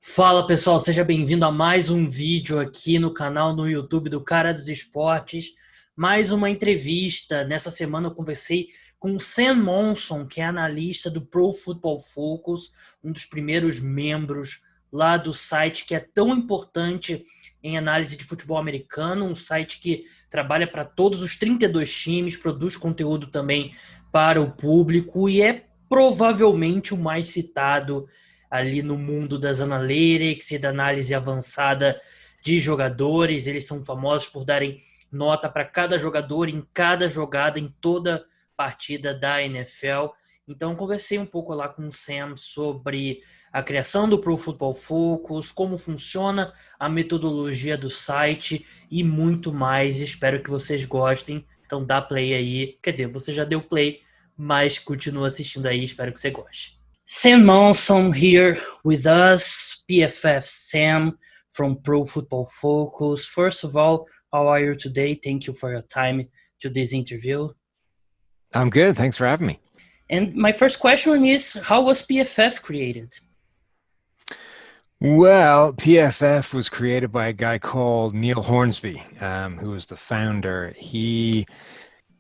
Fala pessoal, seja bem-vindo a mais um vídeo aqui no canal no YouTube do Cara dos Esportes. Mais uma entrevista. Nessa semana eu conversei com o Sam Monson, que é analista do Pro Football Focus, um dos primeiros membros lá do site que é tão importante em análise de futebol americano, um site que trabalha para todos os 32 times, produz conteúdo também para o público e é provavelmente o mais citado ali no mundo das analytics e da análise avançada de jogadores. Eles são famosos por darem nota para cada jogador em cada jogada, em toda partida da NFL. Então, conversei um pouco lá com o Sam sobre a criação do Pro Football Focus, como funciona a metodologia do site e muito mais. Espero que vocês gostem. Então, dá play aí. Quer dizer, você já deu play, mas continua assistindo aí. Espero que você goste. Sam Monson here with us, PFF Sam from Pro Football Focus. First of all, how are you today? Thank you for your time to this interview. I'm good. Thanks for having me. And my first question is, how was PFF created? Well, PFF was created by a guy called Neil Hornsby, who was the founder. He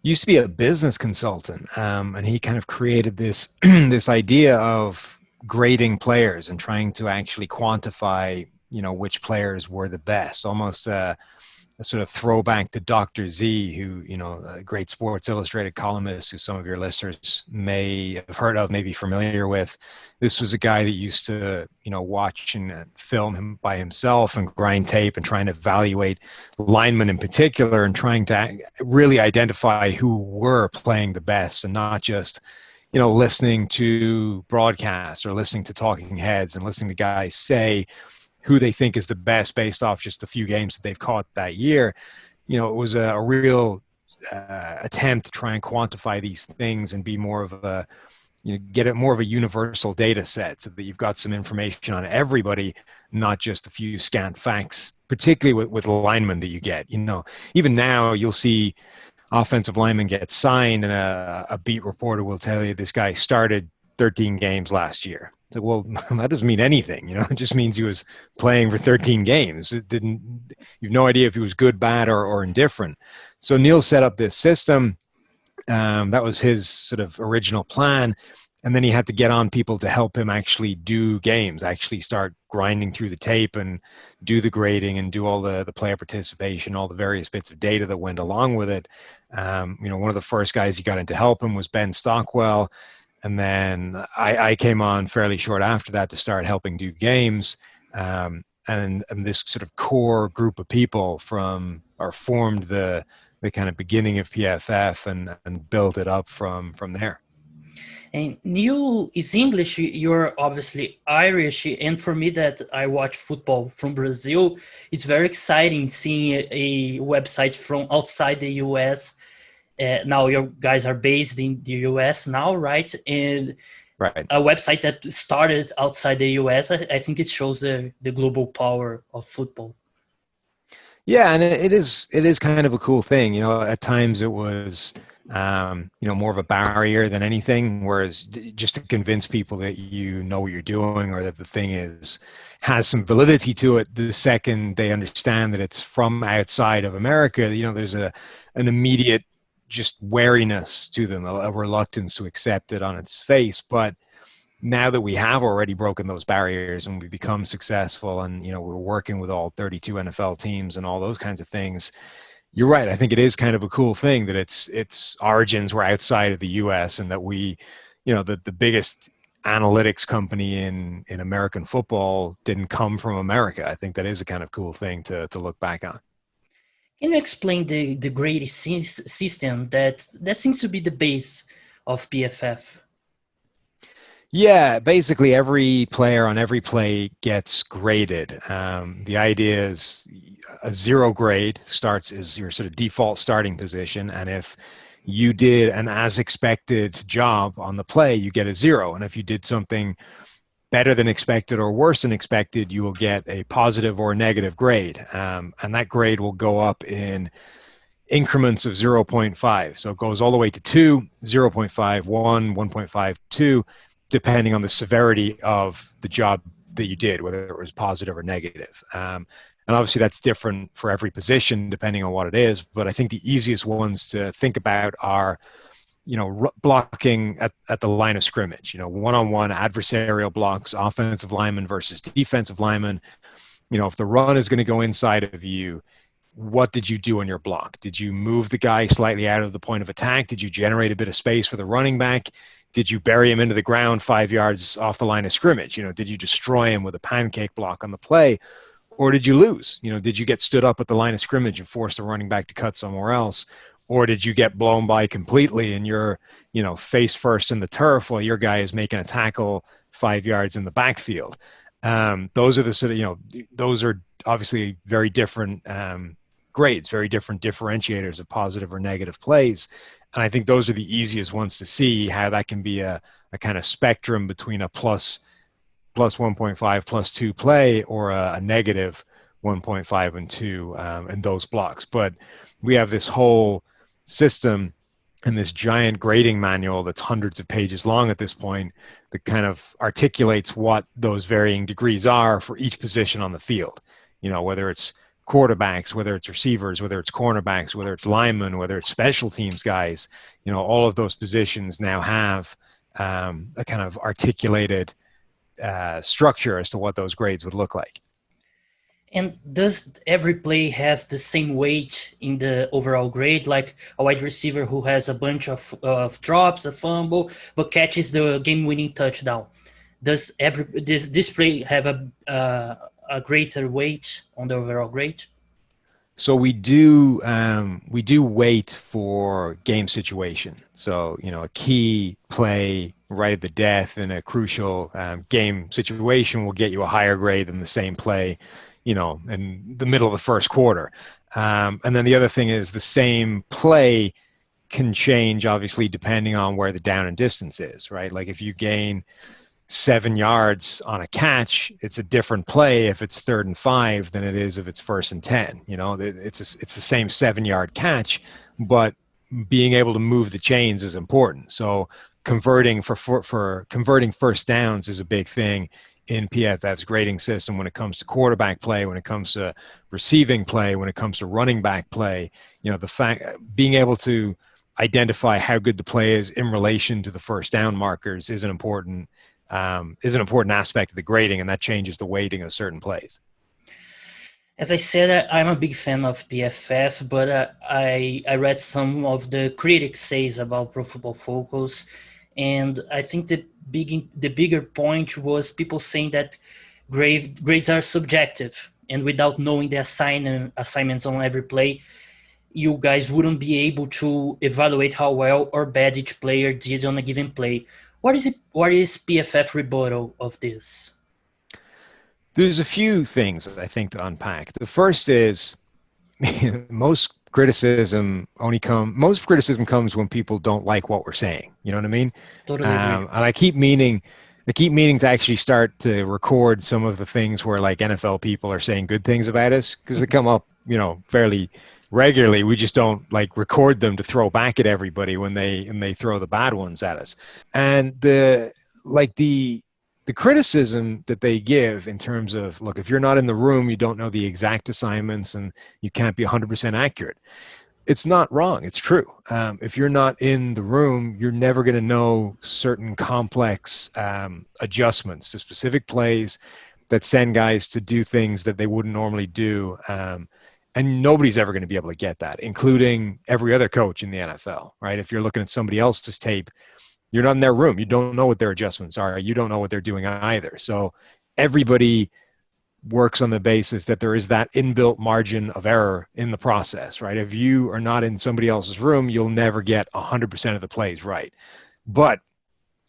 used to be a business consultant, and he kind of created this this idea of grading players and trying to actually quantify, which players were the best. Almost a sort of throwback to Dr. Z, who, a great Sports Illustrated columnist who some of your listeners may have heard of, may be familiar with. This was a guy that used to, watch and film him by himself and grind tape and trying to evaluate linemen in particular and trying to really identify who were playing the best and not just, listening to broadcasts or listening to talking heads and listening to guys say who they think is the best based off just the few games that they've caught that year. It was a real attempt to try and quantify these things and be more of a, get it more of a universal data set so that you've got some information on everybody, not just a few scant facts, particularly with linemen that you get. Even now you'll see offensive linemen get signed and a beat reporter will tell you this guy started 13 games last year. So, well, that doesn't mean anything, it just means he was playing for 13 games. You've no idea if he was good, bad, or indifferent. So Neil set up this system. That was his sort of original plan. And then he had to get on people to help him actually do games, actually start grinding through the tape and do the grading and do all the player participation, all the various bits of data that went along with it. One of the first guys he got in to help him was Ben Stockwell. And then I came on fairly short after that to start helping do games. And this sort of core group of people formed the kind of beginning of PFF and built it up from there. And Neil is English, you're obviously Irish, and for me that I watch football from Brazil, it's very exciting seeing a website from outside the US. Now you guys are based in the US now, right? And right. A website that started outside the US, I think it shows the global power of football. Yeah, and it is kind of a cool thing. At times it was, more of a barrier than anything, whereas just to convince people that you know what you're doing or that the thing has some validity to it, the second they understand that it's from outside of America, there's an immediate just wariness to them, a reluctance to accept it on its face. But now that we have already broken those barriers and we've become successful and, we're working with all 32 NFL teams and all those kinds of things, you're right. I think it is kind of a cool thing that its origins were outside of the US and that we, the biggest analytics company in American football didn't come from America. I think that is a kind of cool thing to look back on. Can you explain the grading system that seems to be the base of PFF? Yeah, basically every player on every play gets graded. The idea is a 0 grade starts as your sort of default starting position. And if you did an as expected job on the play, you get a 0. And if you did something better than expected or worse than expected, you will get a positive or negative grade. And that grade will go up in increments of 0.5. So it goes all the way to 2, 0.5, 1, 1.5, 2, depending on the severity of the job that you did, whether it was positive or negative. And obviously that's different for every position depending on what it is. But I think the easiest ones to think about are, blocking at the line of scrimmage, one-on-one adversarial blocks, offensive lineman versus defensive lineman. If the run is going to go inside of you, what did you do on your block? Did you move the guy slightly out of the point of attack? Did you generate a bit of space for the running back? Did you bury him into the ground 5 yards off the line of scrimmage? Did you destroy him with a pancake block on the play? Or did you lose? Did you get stood up at the line of scrimmage and force the running back to cut somewhere else? Or did you get blown by completely and you're, face first in the turf while your guy is making a tackle 5 yards in the backfield? Those are the sort of, those are obviously very different grades, very different differentiators of positive or negative plays. And I think those are the easiest ones to see how that can be a kind of spectrum between a plus 1.5, plus 2 play or a negative 1.5 and 2 and those blocks. But we have this whole system and this giant grading manual that's hundreds of pages long at this point that kind of articulates what those varying degrees are for each position on the field. Whether it's quarterbacks, whether it's receivers, whether it's cornerbacks, whether it's linemen, whether it's special teams guys, all of those positions now have a kind of articulated structure as to what those grades would look like. And does every play has the same weight in the overall grade? Like a wide receiver who has a bunch of drops, a fumble, but catches the game-winning touchdown. Does this play have a greater weight on the overall grade? So we do weight for game situation. So, a key play right at the death in a crucial game situation will get you a higher grade than the same play, in the middle of the first quarter. And then the other thing is the same play can change, obviously, depending on where the down and distance is, right? Like if you gain 7 yards on a catch, it's a different play if it's 3rd and 5 than it is if it's 1st and 10. It's the same 7-yard catch, but being able to move the chains is important. So converting for converting first downs is a big thing in PFF's grading system when it comes to quarterback play, when it comes to receiving play, when it comes to running back play. The fact being able to identify how good the play is in relation to the first down markers is an important aspect of the grading, and that changes the weighting of certain plays. As I said, I'm a big fan of PFF, but I read some of the critics says about Pro Football Focus, and I think the bigger point was people saying that grades are subjective, and without knowing the assignments on every play, you guys wouldn't be able to evaluate how well or bad each player did on a given play. What is PFF rebuttal of this? There's a few things I think to unpack. The first is most criticism comes when people don't like what we're saying. You know what I mean? Totally agree. And I keep meaning to actually start to record some of the things where like NFL people are saying good things about us, because they come up, fairly regularly. We just don't like record them to throw back at everybody when they throw the bad ones at us. And the criticism that they give in terms of, look, if you're not in the room, you don't know the exact assignments and you can't be 100% accurate. It's not wrong. It's true. If you're not in the room, you're never going to know certain complex adjustments to specific plays that send guys to do things that they wouldn't normally do. And nobody's ever going to be able to get that, including every other coach in the NFL, right? If you're looking at somebody else's tape, you're not in their room. You don't know what their adjustments are. You don't know what they're doing either. So everybody works on the basis that there is that inbuilt margin of error in the process, right? If you are not in somebody else's room, you'll never get 100% of the plays right. But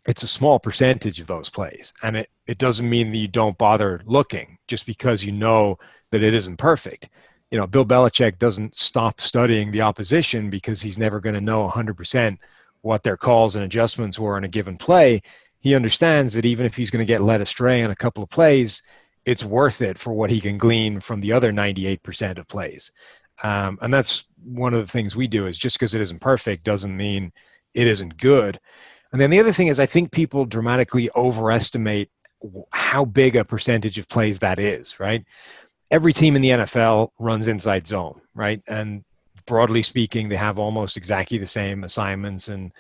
it's a small percentage of those plays. And it doesn't mean that you don't bother looking just because you know that it isn't perfect. Bill Belichick doesn't stop studying the opposition because he's never going to know 100% what their calls and adjustments were in a given play. He understands that even if he's going to get led astray on a couple of plays, it's worth it for what he can glean from the other 98% of plays. And that's one of the things we do, is just because it isn't perfect doesn't mean it isn't good. And then the other thing is, I think people dramatically overestimate how big a percentage of plays that is, right? Every team in the NFL runs inside zone, right? And broadly speaking, they have almost exactly the same assignments, and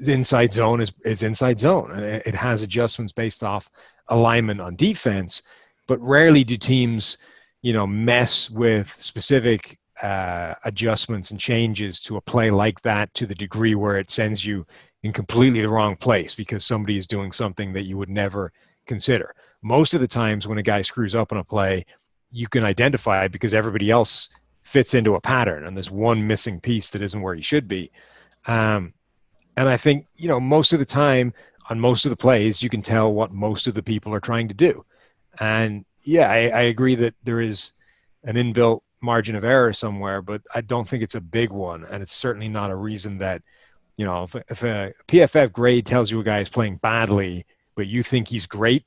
inside zone is inside zone. It has adjustments based off alignment on defense, but rarely do teams, mess with specific adjustments and changes to a play like that to the degree where it sends you in completely the wrong place because somebody is doing something that you would never consider. Most of the times when a guy screws up on a play, you can identify it because everybody else fits into a pattern and there's one missing piece that isn't where he should be. And I think, most of the time on most of the plays, you can tell what most of the people are trying to do. And yeah, I agree that there is an inbuilt margin of error somewhere, but I don't think it's a big one. And it's certainly not a reason that, if a PFF grade tells you a guy is playing badly, but you think he's great,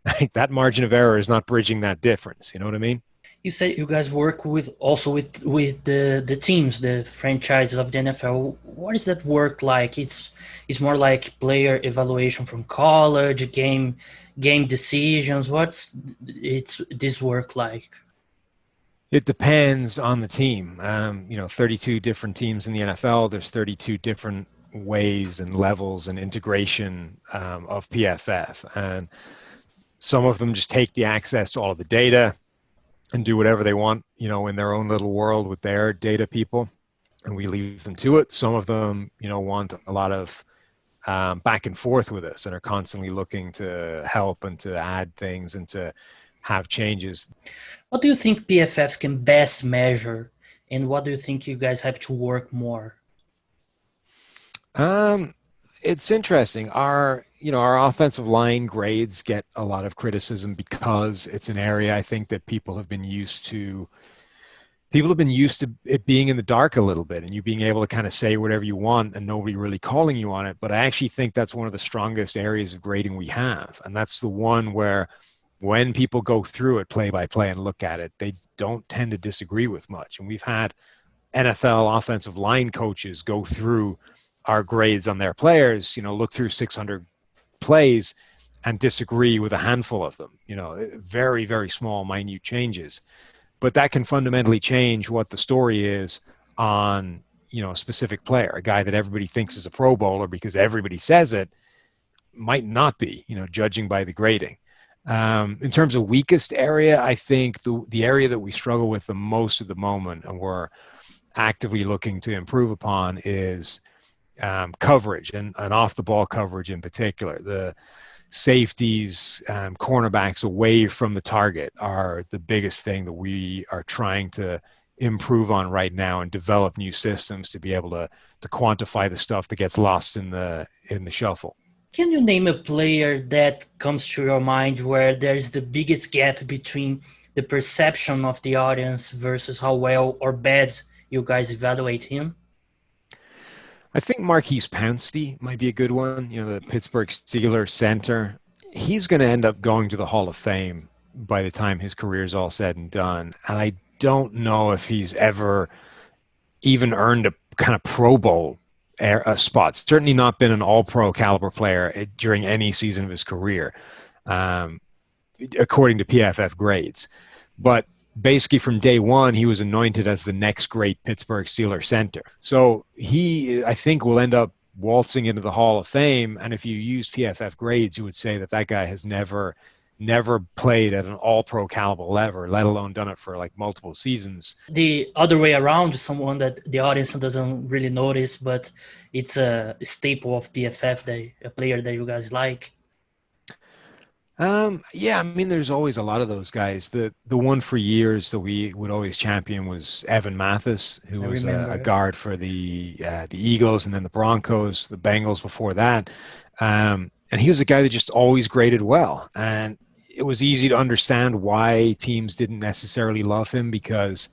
like that margin of error is not bridging that difference. You know what I mean? You say you guys work with the teams, the franchises of the NFL. What is that work like? It's more like player evaluation from college, game decisions. What's this work like? It depends on the team. 32 different teams in the NFL. There's 32 different ways and levels and integration of PFF, and some of them just take the access to all of the data and do whatever they want, in their own little world with their data people, and we leave them to it. Some of them, want a lot of back and forth with us and are constantly looking to help and to add things and to have changes. What do you think PFF can best measure, and what do you think you guys have to work more? It's interesting. Our offensive line grades get a lot of criticism because it's an area I think that people have been used to it being in the dark a little bit and you being able to kind of say whatever you want and nobody really calling you on it. But I actually think that's one of the strongest areas of grading we have. And that's the one where when people go through it play by play and look at it, they don't tend to disagree with much. And we've had NFL offensive line coaches go through our grades on their players, look through 600 plays and disagree with a handful of them, very, very small, minute changes. But that can fundamentally change what the story is on, a specific player. A guy that everybody thinks is a Pro Bowler because everybody says it might not be, judging by the grading. In terms of weakest area, I think the area that we struggle with the most at the moment and we're actively looking to improve upon is coverage and off the ball coverage in particular. The safeties, cornerbacks away from the target are the biggest thing that we are trying to improve on right now and develop new systems to be able to quantify the stuff that gets lost in the shuffle. Can you name a player that comes to your mind where there's the biggest gap between the perception of the audience versus how well or bad you guys evaluate him? I think Marquise Pouncey might be a good one. The Pittsburgh Steelers center. He's going to end up going to the Hall of Fame by the time his career is all said and done. And I don't know if he's ever even earned a kind of Pro Bowl spot. Certainly not been an all-pro caliber player during any season of his career, according to PFF grades. But basically from day one, he was anointed as the next great Pittsburgh Steelers center. So he, I think, will end up waltzing into the Hall of Fame. And if you use PFF grades, you would say that guy has never played at an all-pro caliber level, let alone done it for like multiple seasons. The other way around, someone that the audience doesn't really notice, but it's a staple of PFF, a player that you guys like. Yeah, I mean, there's always a lot of those guys. The one for years that we would always champion was Evan Mathis, who was a guard for the Eagles and then the Broncos, the Bengals before that. And he was a guy that just always graded well. And it was easy to understand why teams didn't necessarily love him because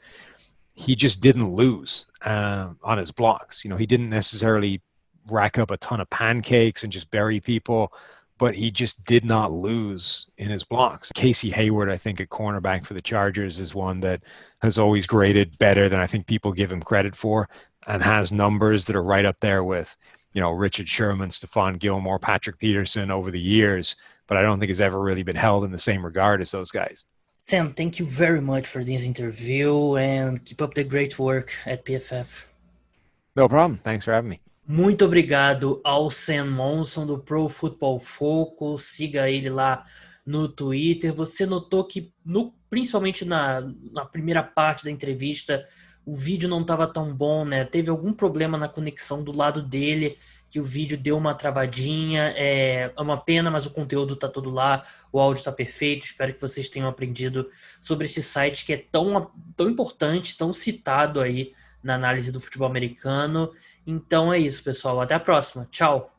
he just didn't lose on his blocks. He didn't necessarily rack up a ton of pancakes and just bury people, but he just did not lose in his blocks. Casey Hayward, I think, at cornerback for the Chargers is one that has always graded better than I think people give him credit for and has numbers that are right up there with Richard Sherman, Stephon Gilmore, Patrick Peterson over the years, but I don't think it's ever really been held in the same regard as those guys. Sam, thank you very much for this interview and keep up the great work at PFF. No problem. Thanks for having me. Muito obrigado ao Sam Monson do Pro Football Focus. Siga ele lá no Twitter. Você notou que, principalmente na primeira parte da entrevista, o vídeo não estava tão bom, né? Teve algum problema na conexão do lado dele, que o vídeo deu uma travadinha. É uma pena, mas o conteúdo está todo lá. O áudio está perfeito. Espero que vocês tenham aprendido sobre esse site que é tão importante, tão citado aí na análise do futebol americano. Então é isso, pessoal. Até a próxima. Tchau.